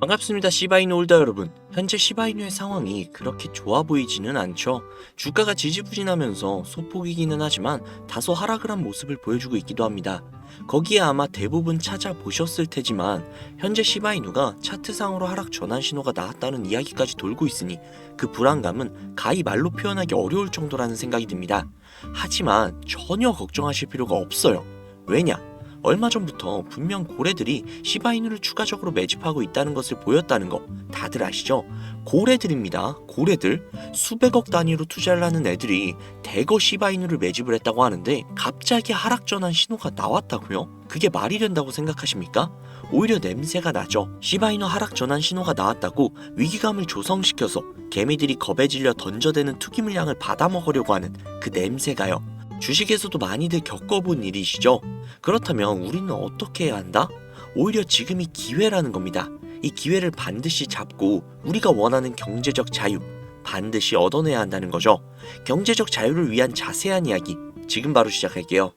반갑습니다. 시바이누 홀더 여러분. 현재 시바이누의 상황이 그렇게 좋아 보이지는 않죠. 주가가 지지부진하면서 소폭이기는 하지만 다소 하락을 한 모습을 보여주고 있기도 합니다. 거기에 아마 대부분 찾아보셨을 테지만 현재 시바이누가 차트상으로 하락 전환 신호가 나왔다는 이야기까지 돌고 있으니 그 불안감은 가히 말로 표현하기 어려울 정도라는 생각이 듭니다. 하지만 전혀 걱정하실 필요가 없어요. 왜냐? 얼마 전부터 분명 고래들이 시바이누를 추가적으로 매집하고 있다는 것을 보였다는 거 다들 아시죠? 고래들입니다. 고래들. 수백억 단위로 투자를 하는 애들이 대거 시바이누를 매집을 했다고 하는데 갑자기 하락전환 신호가 나왔다고요? 그게 말이 된다고 생각하십니까? 오히려 냄새가 나죠. 시바이누 하락전환 신호가 나왔다고 위기감을 조성시켜서 개미들이 겁에 질려 던져대는 투기 물량을 받아먹으려고 하는 그 냄새가요. 주식에서도 많이들 겪어본 일이시죠? 그렇다면 우리는 어떻게 해야 한다? 오히려 지금이 기회라는 겁니다. 이 기회를 반드시 잡고 우리가 원하는 경제적 자유 반드시 얻어내야 한다는 거죠. 경제적 자유를 위한 자세한 이야기 지금 바로 시작할게요.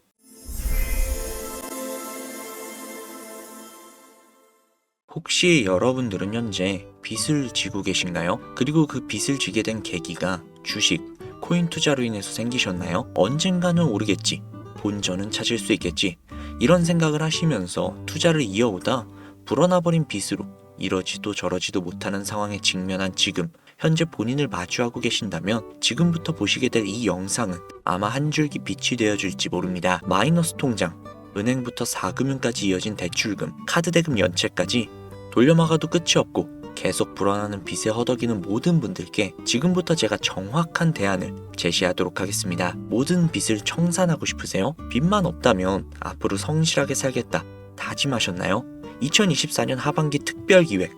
혹시 여러분들은 현재 빚을 지고 계신가요? 그리고 그 빚을 지게 된 계기가 주식, 코인 투자로 인해서 생기셨나요? 언젠가는 오르겠지, 본전은 찾을 수 있겠지, 이런 생각을 하시면서 투자를 이어오다 불어나버린 빚으로 이러지도 저러지도 못하는 상황에 직면한 지금, 현재 본인을 마주하고 계신다면 지금부터 보시게 될 이 영상은 아마 한 줄기 빛이 되어줄지 모릅니다. 마이너스 통장, 은행부터 4금융까지 이어진 대출금, 카드 대금 연체까지 돌려막아도 끝이 없고 계속 불어나는 빚에 허덕이는 모든 분들께 지금부터 제가 정확한 대안을 제시하도록 하겠습니다. 모든 빚을 청산하고 싶으세요? 빚만 없다면 앞으로 성실하게 살겠다 다짐하셨나요? 2024년 하반기 특별기획,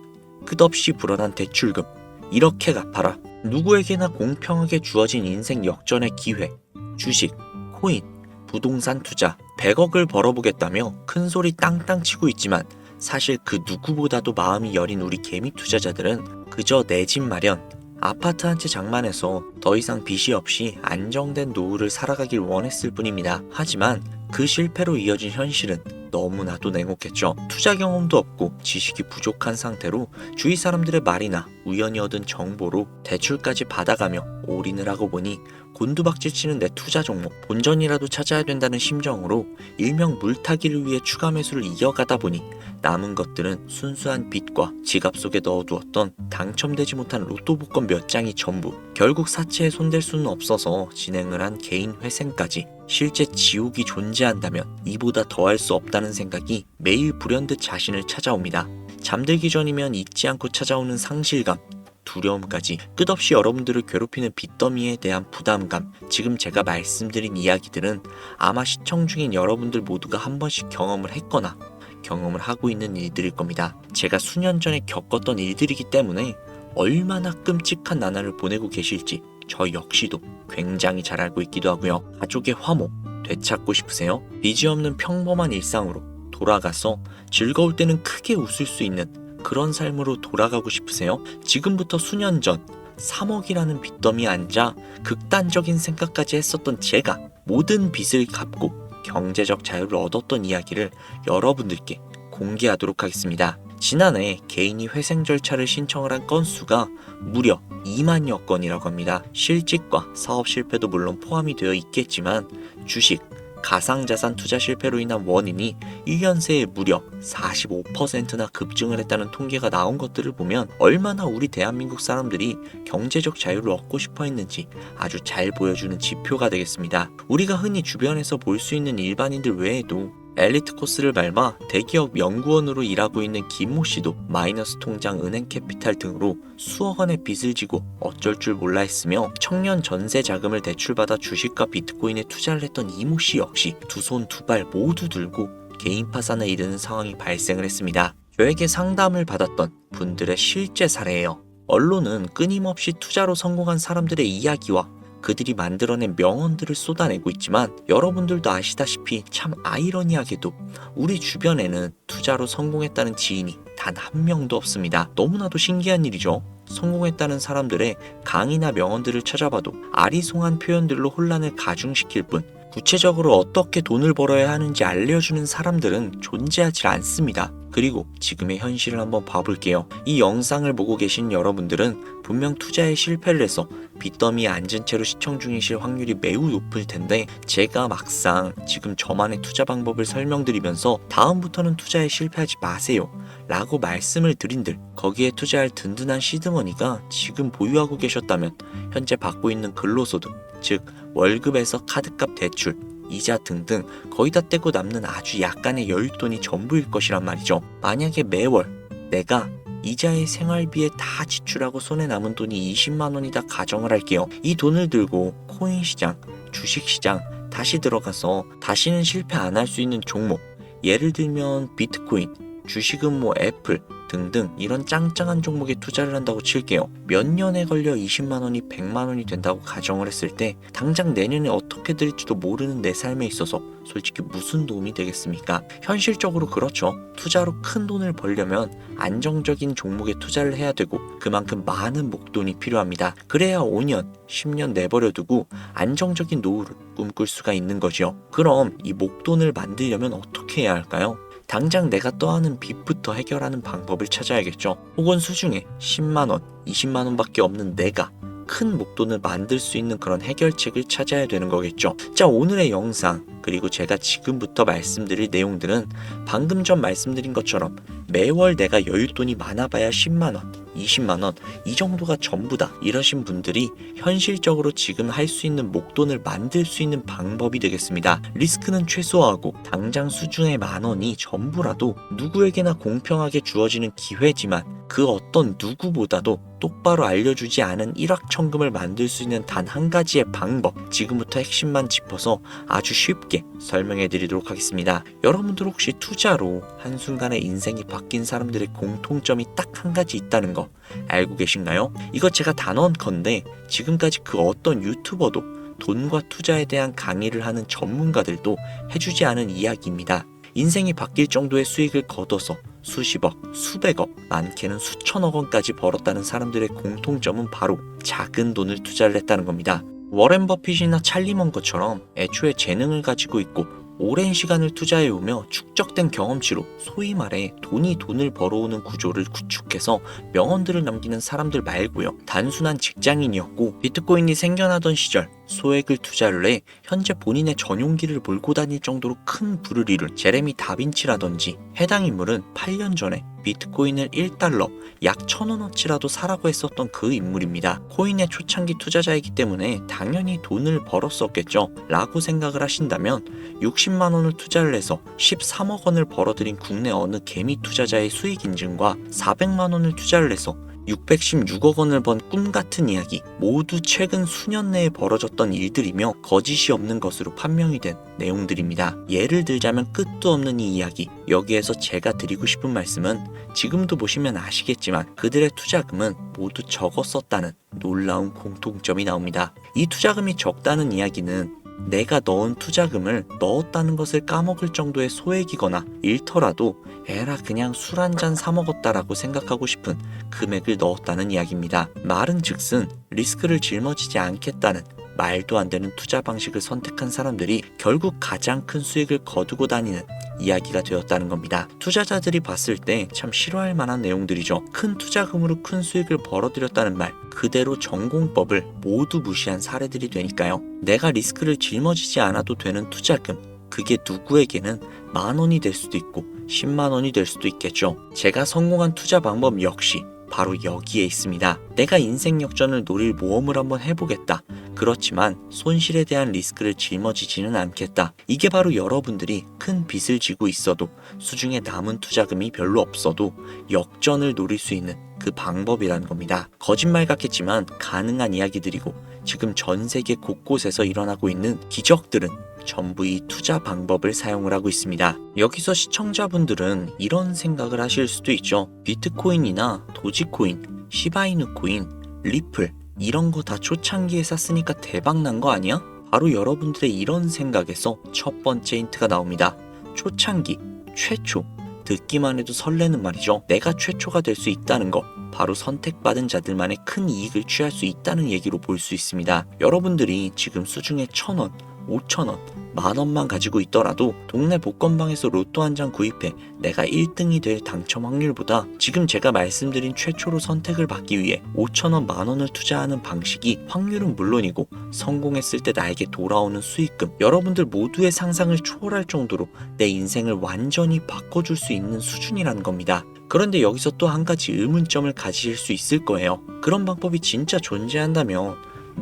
끝없이 불어난 대출금 이렇게 갚아라. 누구에게나 공평하게 주어진 인생 역전의 기회, 주식, 코인, 부동산 투자 100억을 벌어보겠다며 큰소리 땅땅 치고 있지만 사실 그 누구보다도 마음이 여린 우리 개미 투자자들은 그저 내 집 마련, 아파트 한 채 장만해서 더 이상 빚이 없이 안정된 노후를 살아가길 원했을 뿐입니다. 하지만 그 실패로 이어진 현실은 너무나도 냉혹했죠. 투자 경험도 없고 지식이 부족한 상태로 주위 사람들의 말이나 우연히 얻은 정보로 대출까지 받아가며 올인을 하고 보니 곤두박질 치는 내 투자 종목, 본전이라도 찾아야 된다는 심정으로 일명 물타기를 위해 추가 매수를 이어가다 보니 남은 것들은 순수한 빚과 지갑 속에 넣어두었던 당첨되지 못한 로또 복권 몇 장이 전부. 결국 사채에 손댈 수는 없어서 진행을 한 개인 회생까지. 실제 지옥이 존재한다면 이보다 더할 수 없다는 생각이 매일 불현듯 자신을 찾아옵니다. 잠들기 전이면 잊지 않고 찾아오는 상실감, 두려움까지 끝없이 여러분들을 괴롭히는 빚더미에 대한 부담감. 지금 제가 말씀드린 이야기들은 아마 시청 중인 여러분들 모두가 한 번씩 경험을 했거나 경험을 하고 있는 일들일 겁니다. 제가 수년 전에 겪었던 일들이기 때문에 얼마나 끔찍한 나날을 보내고 계실지 저 역시도 굉장히 잘 알고 있기도 하고요. 가족의 화목 되찾고 싶으세요? 빚이 없는 평범한 일상으로 돌아가서 즐거울 때는 크게 웃을 수 있는 그런 삶으로 돌아가고 싶으세요? 지금부터 수년 전 3억이라는 빚더미에 앉아 극단적인 생각까지 했었던 제가 모든 빚을 갚고 경제적 자유를 얻었던 이야기를 여러분들께 공개하도록 하겠습니다. 지난해 개인이 회생 절차를 신청을 한 건수가 무려 2만여 건이라고 합니다. 실직과 사업 실패도 물론 포함이 되어 있겠지만 주식, 가상자산 투자 실패로 인한 원인이 1년 새에 무려 45%나 급증을 했다는 통계가 나온 것들을 보면 얼마나 우리 대한민국 사람들이 경제적 자유를 얻고 싶어 했는지 아주 잘 보여주는 지표가 되겠습니다. 우리가 흔히 주변에서 볼 수 있는 일반인들 외에도 엘리트 코스를 밟아 대기업 연구원으로 일하고 있는 김모 씨도 마이너스 통장, 은행 캐피탈 등으로 수억 원의 빚을 지고 어쩔 줄 몰라 했으며 청년 전세 자금을 대출받아 주식과 비트코인에 투자를 했던 이모 씨 역시 두 손 두 발 모두 들고 개인 파산에 이르는 상황이 발생을 했습니다. 저에게 상담을 받았던 분들의 실제 사례예요. 언론은 끊임없이 투자로 성공한 사람들의 이야기와 그들이 만들어낸 명언들을 쏟아내고 있지만 여러분들도 아시다시피 참 아이러니하게도 우리 주변에는 투자로 성공했다는 지인이 단 한 명도 없습니다. 너무나도 신기한 일이죠. 성공했다는 사람들의 강의나 명언들을 찾아봐도 아리송한 표현들로 혼란을 가중시킬 뿐 구체적으로 어떻게 돈을 벌어야 하는지 알려주는 사람들은 존재하지 않습니다. 그리고 지금의 현실을 한번 봐볼게요. 이 영상을 보고 계신 여러분들은 분명 투자에 실패를 해서 빚더미에 앉은 채로 시청 중이실 확률이 매우 높을 텐데, 제가 막상 지금 저만의 투자 방법을 설명드리면서 다음부터는 투자에 실패하지 마세요 라고 말씀을 드린들, 거기에 투자할 든든한 시드머니가 지금 보유하고 계셨다면 현재 받고 있는 근로소득, 즉 월급에서 카드값 대출, 이자 등등 거의 다 떼고 남는 아주 약간의 여윳돈이 전부일 것이란 말이죠. 만약에 매월 내가 이자에 생활비에 다 지출하고 손에 남은 돈이 20만 원이다 가정을 할게요. 이 돈을 들고 코인 시장, 주식 시장 다시 들어가서 다시는 실패 안 할 수 있는 종목, 예를 들면 비트코인, 주식은 뭐 애플 등등 이런 짱짱한 종목에 투자를 한다고 칠게요. 몇 년에 걸려 20만 원이 100만 원이 된다고 가정을 했을 때 당장 내년에 어떻게 될지도 모르는 내 삶에 있어서 솔직히 무슨 도움이 되겠습니까? 현실적으로 그렇죠. 투자로 큰 돈을 벌려면 안정적인 종목에 투자를 해야 되고 그만큼 많은 목돈이 필요합니다. 그래야 5년, 10년 내버려 두고 안정적인 노후를 꿈꿀 수가 있는 거죠. 그럼 이 목돈을 만들려면 어떻게 해야 할까요? 당장 내가 떠안은 빚부터 해결하는 방법을 찾아야겠죠. 혹은 수중에 10만원, 20만원밖에 없는 내가 큰 목돈을 만들 수 있는 그런 해결책을 찾아야 되는 거겠죠. 자, 오늘의 영상 그리고 제가 지금부터 말씀드릴 내용들은 방금 전 말씀드린 것처럼 매월 내가 여윳돈이 많아봐야 10만원, 20만원 이 정도가 전부다 이러신 분들이 현실적으로 지금 할 수 있는 목돈을 만들 수 있는 방법이 되겠습니다. 리스크는 최소화하고 당장 수중에 만원이 전부라도 누구에게나 공평하게 주어지는 기회지만 그 어떤 누구보다도 똑바로 알려주지 않은 일확천금을 만들 수 있는 단 한 가지의 방법, 지금부터 핵심만 짚어서 아주 쉽게 설명해 드리도록 하겠습니다. 여러분들 혹시 투자로 한순간에 인생이 바뀐 사람들의 공통점이 딱 한 가지 있다는 거 알고 계신가요? 이거 제가 단언컨대 지금까지 그 어떤 유튜버도 돈과 투자에 대한 강의를 하는 전문가들도 해주지 않은 이야기입니다. 인생이 바뀔 정도의 수익을 거둬서 수십억, 수백억, 많게는 수천억 원까지 벌었다는 사람들의 공통점은 바로 작은 돈을 투자를 했다는 겁니다. 워렌 버핏이나 찰리 먼거처럼 애초에 재능을 가지고 있고 오랜 시간을 투자해오며 축적된 경험치로 소위 말해 돈이 돈을 벌어오는 구조를 구축해서 명언들을 남기는 사람들 말고요. 단순한 직장인이었고 비트코인이 생겨나던 시절 소액을 투자를 해 현재 본인의 전용기를 몰고 다닐 정도로 큰 부를 이룬 제레미 다빈치라든지, 해당 인물은 8년 전에 비트코인을 1달러 약 1,000원어치라도 사라고 했었던 그 인물입니다. 코인의 초창기 투자자이기 때문에 당연히 돈을 벌었었겠죠 라고 생각을 하신다면 60만 원을 투자를 해서 13억 원을 벌어들인 국내 어느 개미 투자자의 수익 인증과 400만 원을 투자를 해서 616억 원을 번 꿈같은 이야기, 모두 최근 수년 내에 벌어졌던 일들이며 거짓이 없는 것으로 판명이 된 내용들입니다. 예를 들자면 끝도 없는 이 이야기, 여기에서 제가 드리고 싶은 말씀은 지금도 보시면 아시겠지만 그들의 투자금은 모두 적었었다는 놀라운 공통점이 나옵니다. 이 투자금이 적다는 이야기는 내가 넣은 투자금을 넣었다는 것을 까먹을 정도의 소액이거나 잃더라도 에라 그냥 술 한잔 사 먹었다라고 생각하고 싶은 금액을 넣었다는 이야기입니다. 말은즉슨 리스크를 짊어지지 않겠다는 말도 안 되는 투자 방식을 선택한 사람들이 결국 가장 큰 수익을 거두고 다니는 이야기가 되었다는 겁니다. 투자자들이 봤을 때 참 싫어할 만한 내용들이죠. 큰 투자금으로 큰 수익을 벌어들였다는 말, 그대로 전공법을 모두 무시한 사례들이 되니까요. 내가 리스크를 짊어지지 않아도 되는 투자금, 그게 누구에게는 10,000원이 될 수도 있고 10만 원이 될 수도 있겠죠. 제가 성공한 투자 방법 역시 바로 여기에 있습니다. 내가 인생 역전을 노릴 모험을 한번 해보겠다. 그렇지만 손실에 대한 리스크를 짊어지지는 않겠다. 이게 바로 여러분들이 큰 빚을 지고 있어도 수중에 남은 투자금이 별로 없어도 역전을 노릴 수 있는 그 방법이라는 겁니다. 거짓말 같겠지만 가능한 이야기들이고 지금 전 세계 곳곳에서 일어나고 있는 기적들은 전부 이 투자 방법을 사용을 하고 있습니다. 여기서 시청자분들은 이런 생각을 하실 수도 있죠. 비트코인이나 도지코인, 시바이누 코인, 리플 이런 거 다 초창기에 샀으니까 대박난 거 아니야? 바로 여러분들의 이런 생각에서 첫 번째 힌트가 나옵니다. 초창기, 최초, 듣기만 해도 설레는 말이죠. 내가 최초가 될 수 있다는 거, 바로 선택받은 자들만의 큰 이익을 취할 수 있다는 얘기로 볼 수 있습니다. 여러분들이 지금 수중에 1,000원, 5,000원, 10,000원만 가지고 있더라도 동네 복권방에서 로또 한 장 구입해 내가 1등이 될 당첨 확률보다 지금 제가 말씀드린 최초로 선택을 받기 위해 5,000원, 10,000원을 투자하는 방식이 확률은 물론이고 성공했을 때 나에게 돌아오는 수익금, 여러분들 모두의 상상을 초월할 정도로 내 인생을 완전히 바꿔줄 수 있는 수준이라는 겁니다. 그런데 여기서 또 한 가지 의문점을 가지실 수 있을 거예요. 그런 방법이 진짜 존재한다면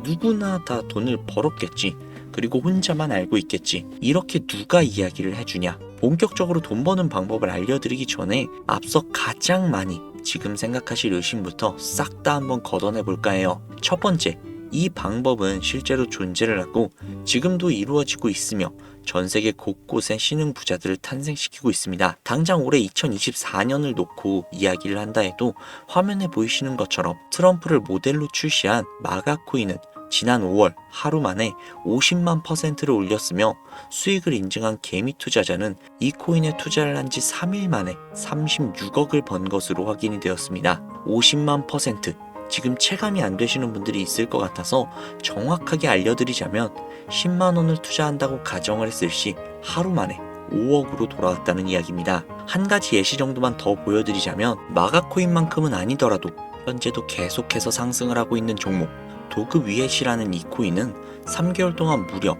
누구나 다 돈을 벌었겠지. 그리고 혼자만 알고 있겠지. 이렇게 누가 이야기를 해주냐? 본격적으로 돈 버는 방법을 알려드리기 전에 앞서 가장 많이 지금 생각하실 의심부터 싹 다 한번 걷어내 볼까 해요. 첫 번째, 이 방법은 실제로 존재를 하고 지금도 이루어지고 있으며 전 세계 곳곳에 신흥 부자들을 탄생시키고 있습니다. 당장 올해 2024년을 놓고 이야기를 한다 해도 화면에 보이시는 것처럼 트럼프를 모델로 출시한 마가코인은 지난 5월 하루 만에 50만%를 올렸으며 수익을 인증한 개미 투자자는 이 코인에 투자를 한 지 3일 만에 36억을 번 것으로 확인이 되었습니다. 50만%. 지금 체감이 안 되시는 분들이 있을 것 같아서 정확하게 알려드리자면 10만원을 투자한다고 가정을 했을 시 하루 만에 5억으로 돌아왔다는 이야기입니다. 한 가지 예시 정도만 더 보여드리자면 마가코인만큼은 아니더라도 현재도 계속해서 상승을 하고 있는 종목 도그 위엣이라는 이 코인은 3개월 동안 무려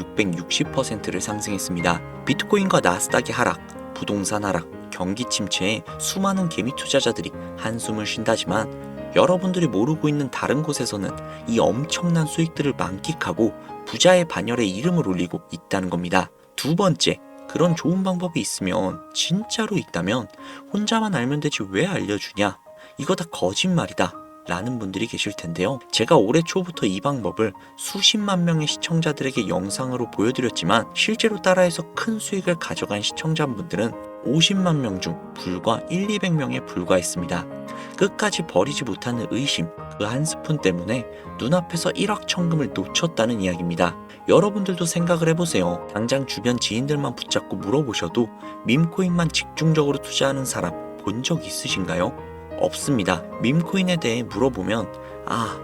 5,660%를 상승했습니다. 비트코인과 나스닥의 하락, 부동산 하락, 경기 침체에 수많은 개미 투자자들이 한숨을 쉰다지만 여러분들이 모르고 있는 다른 곳에서는 이 엄청난 수익들을 만끽하고 부자의 반열에 이름을 올리고 있다는 겁니다. 두 번째, 그런 좋은 방법이 있으면 진짜로 있다면 혼자만 알면 되지 왜 알려주냐? 이거 다 거짓말이다 라는 분들이 계실 텐데요. 제가 올해 초부터 이 방법을 수십만 명의 시청자들에게 영상으로 보여드렸지만 실제로 따라해서 큰 수익을 가져간 시청자분들은 50만 명 중 불과 1,200명에 불과했습니다. 끝까지 버리지 못하는 의심, 그 한 스푼 때문에 눈앞에서 1억 천금을 놓쳤다는 이야기입니다. 여러분들도 생각을 해보세요. 당장 주변 지인들만 붙잡고 물어보셔도 밈코인만 집중적으로 투자하는 사람 본 적 있으신가요? 없습니다. 밈코인에 대해 물어보면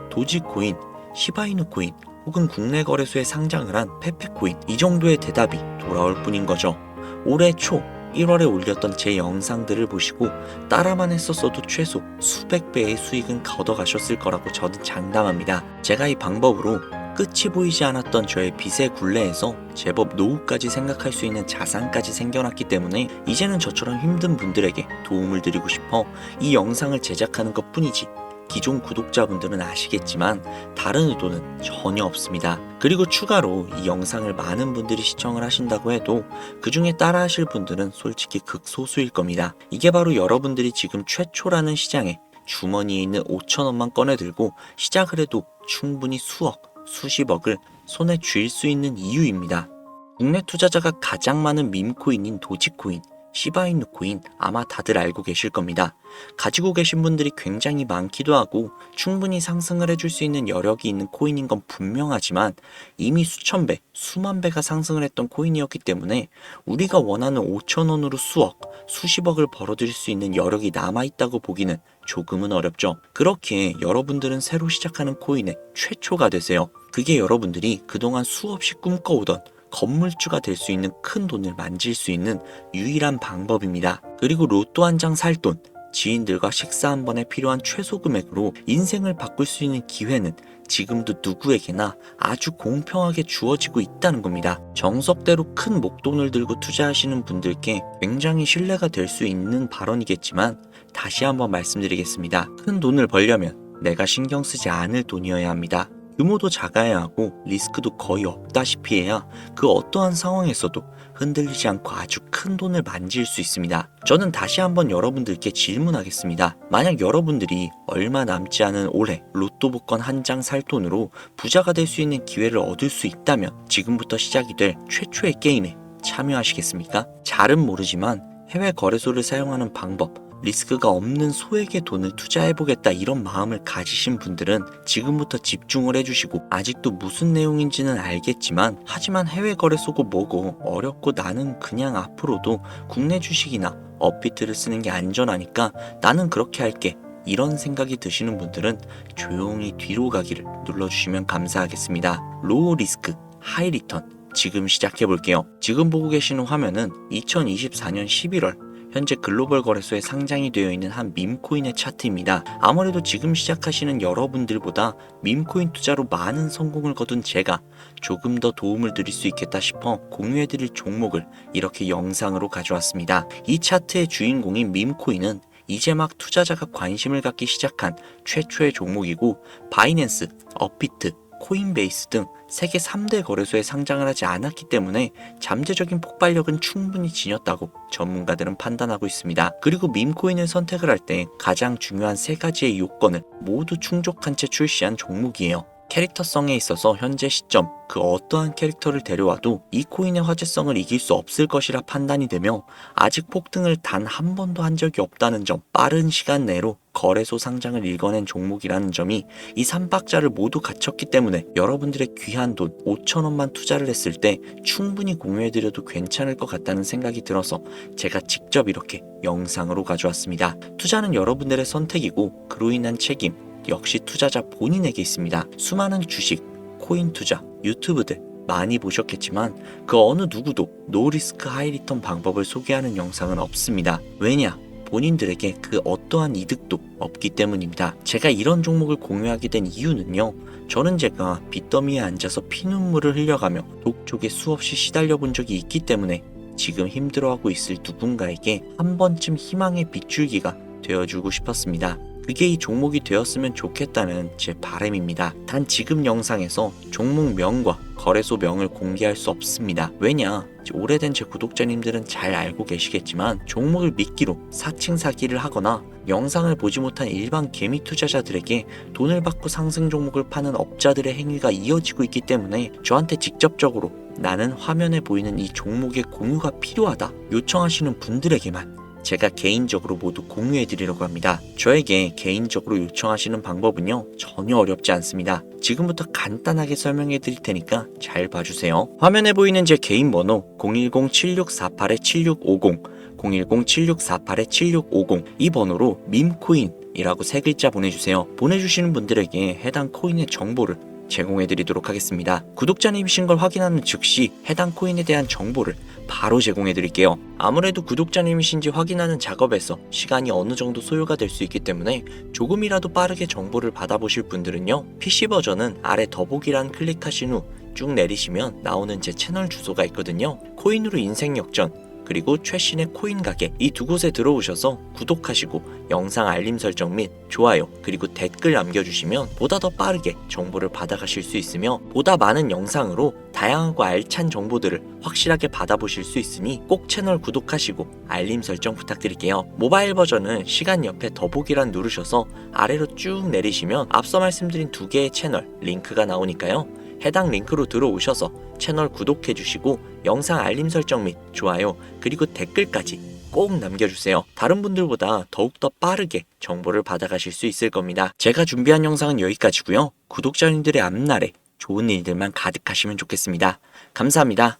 도지코인, 시바이누 코인 혹은 국내 거래소에 상장을 한 페페코인 이 정도의 대답이 돌아올 뿐인 거죠. 올해 초 1월에 올렸던 제 영상들을 보시고 따라만 했었어도 최소 수백 배의 수익은 걷어가셨을 거라고 저는 장담합니다. 제가 이 방법으로 끝이 보이지 않았던 저의 빚의 굴레에서 제법 노후까지 생각할 수 있는 자산까지 생겨났기 때문에 이제는 저처럼 힘든 분들에게 도움을 드리고 싶어 이 영상을 제작하는 것 뿐이지 기존 구독자분들은 아시겠지만 다른 의도는 전혀 없습니다. 그리고 추가로 이 영상을 많은 분들이 시청을 하신다고 해도 그 중에 따라 하실 분들은 솔직히 극소수일 겁니다. 이게 바로 여러분들이 지금 최초라는 시장에 주머니에 있는 5,000원만 꺼내들고 시작을 해도 충분히 수억, 수십억을 손에 쥘 수 있는 이유입니다. 국내 투자자가 가장 많은 밈코인인 도지코인, 시바이누 코인 아마 다들 알고 계실 겁니다. 가지고 계신 분들이 굉장히 많기도 하고 충분히 상승을 해줄 수 있는 여력이 있는 코인인 건 분명하지만 이미 수천 배, 수만 배가 상승을 했던 코인이었기 때문에 우리가 원하는 5,000원으로 수억, 수십억을 벌어들일 수 있는 여력이 남아있다고 보기는 조금은 어렵죠. 그렇기에 여러분들은 새로 시작하는 코인의 최초가 되세요. 그게 여러분들이 그동안 수없이 꿈꿔오던 건물주가 될 수 있는 큰 돈을 만질 수 있는 유일한 방법입니다. 그리고 로또 한 장 살 돈, 지인들과 식사 한 번에 필요한 최소 금액으로 인생을 바꿀 수 있는 기회는 지금도 누구에게나 아주 공평하게 주어지고 있다는 겁니다. 정석대로 큰 목돈을 들고 투자하시는 분들께 굉장히 신뢰가 될 수 있는 발언이겠지만 다시 한번 말씀드리겠습니다. 큰 돈을 벌려면 내가 신경 쓰지 않을 돈이어야 합니다. 규모도 작아야 하고 리스크도 거의 없다시피 해야 그 어떠한 상황에서도 흔들리지 않고 아주 큰 돈을 만질 수 있습니다. 저는 다시 한번 여러분들께 질문하겠습니다. 만약 여러분들이 얼마 남지 않은 올해 로또 복권 한 장 살 돈으로 부자가 될 수 있는 기회를 얻을 수 있다면 지금부터 시작이 될 최초의 게임에 참여하시겠습니까? 잘은 모르지만 해외 거래소를 사용하는 방법, 리스크가 없는 소액의 돈을 투자해보겠다 이런 마음을 가지신 분들은 지금부터 집중을 해주시고 아직도 무슨 내용인지는 알겠지만 하지만 해외 거래소고 뭐고 어렵고 나는 그냥 앞으로도 국내 주식이나 업비트를 쓰는 게 안전하니까 나는 그렇게 할게 이런 생각이 드시는 분들은 조용히 뒤로 가기를 눌러주시면 감사하겠습니다. 로우 리스크, 하이 리턴 지금 시작해 볼게요. 지금 보고 계시는 화면은 2024년 11월 현재 글로벌 거래소에 상장이 되어 있는 한 밈코인의 차트입니다. 아무래도 지금 시작하시는 여러분들보다 밈코인 투자로 많은 성공을 거둔 제가 조금 더 도움을 드릴 수 있겠다 싶어 공유해드릴 종목을 이렇게 영상으로 가져왔습니다. 이 차트의 주인공인 밈코인은 이제 막 투자자가 관심을 갖기 시작한 최초의 종목이고, 바이낸스, 업비트, 코인베이스 등 세계 3대 거래소에 상장을 하지 않았기 때문에 잠재적인 폭발력은 충분히 지녔다고 전문가들은 판단하고 있습니다. 그리고 밈코인을 선택을 할 때 가장 중요한 세 가지의 요건을 모두 충족한 채 출시한 종목이에요. 캐릭터성에 있어서 현재 시점 그 어떠한 캐릭터를 데려와도 이 코인의 화제성을 이길 수 없을 것이라 판단이 되며, 아직 폭등을 단 한 번도 한 적이 없다는 점, 빠른 시간 내로 거래소 상장을 일궈낸 종목이라는 점이 이 3박자를 모두 갖췄기 때문에 여러분들의 귀한 돈 5천원만 투자를 했을 때 충분히 공유해드려도 괜찮을 것 같다는 생각이 들어서 제가 직접 이렇게 영상으로 가져왔습니다. 투자는 여러분들의 선택이고 그로 인한 책임 역시 투자자 본인에게 있습니다. 수많은 주식, 코인 투자, 유튜브들 많이 보셨겠지만 그 어느 누구도 노리스크 하이리턴 방법을 소개하는 영상은 없습니다. 왜냐? 본인들에게 그 어떠한 이득도 없기 때문입니다. 제가 이런 종목을 공유하게 된 이유는요, 저는 제가 빚더미에 앉아서 피눈물을 흘려가며 독촉에 수없이 시달려 본 적이 있기 때문에 지금 힘들어하고 있을 누군가에게 한 번쯤 희망의 빗줄기가 되어주고 싶었습니다. 그게 이 종목이 되었으면 좋겠다는 제 바람입니다. 단 지금 영상에서 종목명과 거래소명을 공개할 수 없습니다. 왜냐? 오래된 제 구독자님들은 잘 알고 계시겠지만 종목을 미끼로 사칭 사기를 하거나 영상을 보지 못한 일반 개미 투자자들에게 돈을 받고 상승 종목을 파는 업자들의 행위가 이어지고 있기 때문에 저한테 직접적으로 나는 화면에 보이는 이 종목의 공유가 필요하다 요청하시는 분들에게만 제가 개인적으로 모두 공유해드리려고 합니다. 저에게 개인적으로 요청하시는 방법은요, 전혀 어렵지 않습니다. 지금부터 간단하게 설명해드릴 테니까 잘 봐주세요. 화면에 보이는 제 개인 번호 010-7648-7650 010-7648-7650 이 번호로 밈코인이라고 세 글자 보내주세요. 보내주시는 분들에게 해당 코인의 정보를 제공해드리도록 하겠습니다. 구독자님이신 걸 확인하는 즉시 해당 코인에 대한 정보를 바로 제공해드릴게요. 아무래도 구독자님이신지 확인하는 작업에서 시간이 어느 정도 소요가 될 수 있기 때문에 조금이라도 빠르게 정보를 받아보실 분들은요, PC 버전은 아래 더보기란 클릭하신 후 쭉 내리시면 나오는 제 채널 주소가 있거든요. 코인으로 인생 역전, 그리고 최신의 코인 가게 이 두 곳에 들어오셔서 구독하시고 영상 알림 설정 및 좋아요 그리고 댓글 남겨주시면 보다 더 빠르게 정보를 받아가실 수 있으며 보다 많은 영상으로 다양하고 알찬 정보들을 확실하게 받아보실 수 있으니 꼭 채널 구독하시고 알림 설정 부탁드릴게요. 모바일 버전은 시간 옆에 더보기란 누르셔서 아래로 쭉 내리시면 앞서 말씀드린 두 개의 채널 링크가 나오니까요. 해당 링크로 들어오셔서 채널 구독해주시고 영상 알림 설정 및 좋아요 그리고 댓글까지 꼭 남겨주세요. 다른 분들보다 더욱더 빠르게 정보를 받아가실 수 있을 겁니다. 제가 준비한 영상은 여기까지고요. 구독자님들의 앞날에 좋은 일들만 가득하시면 좋겠습니다. 감사합니다.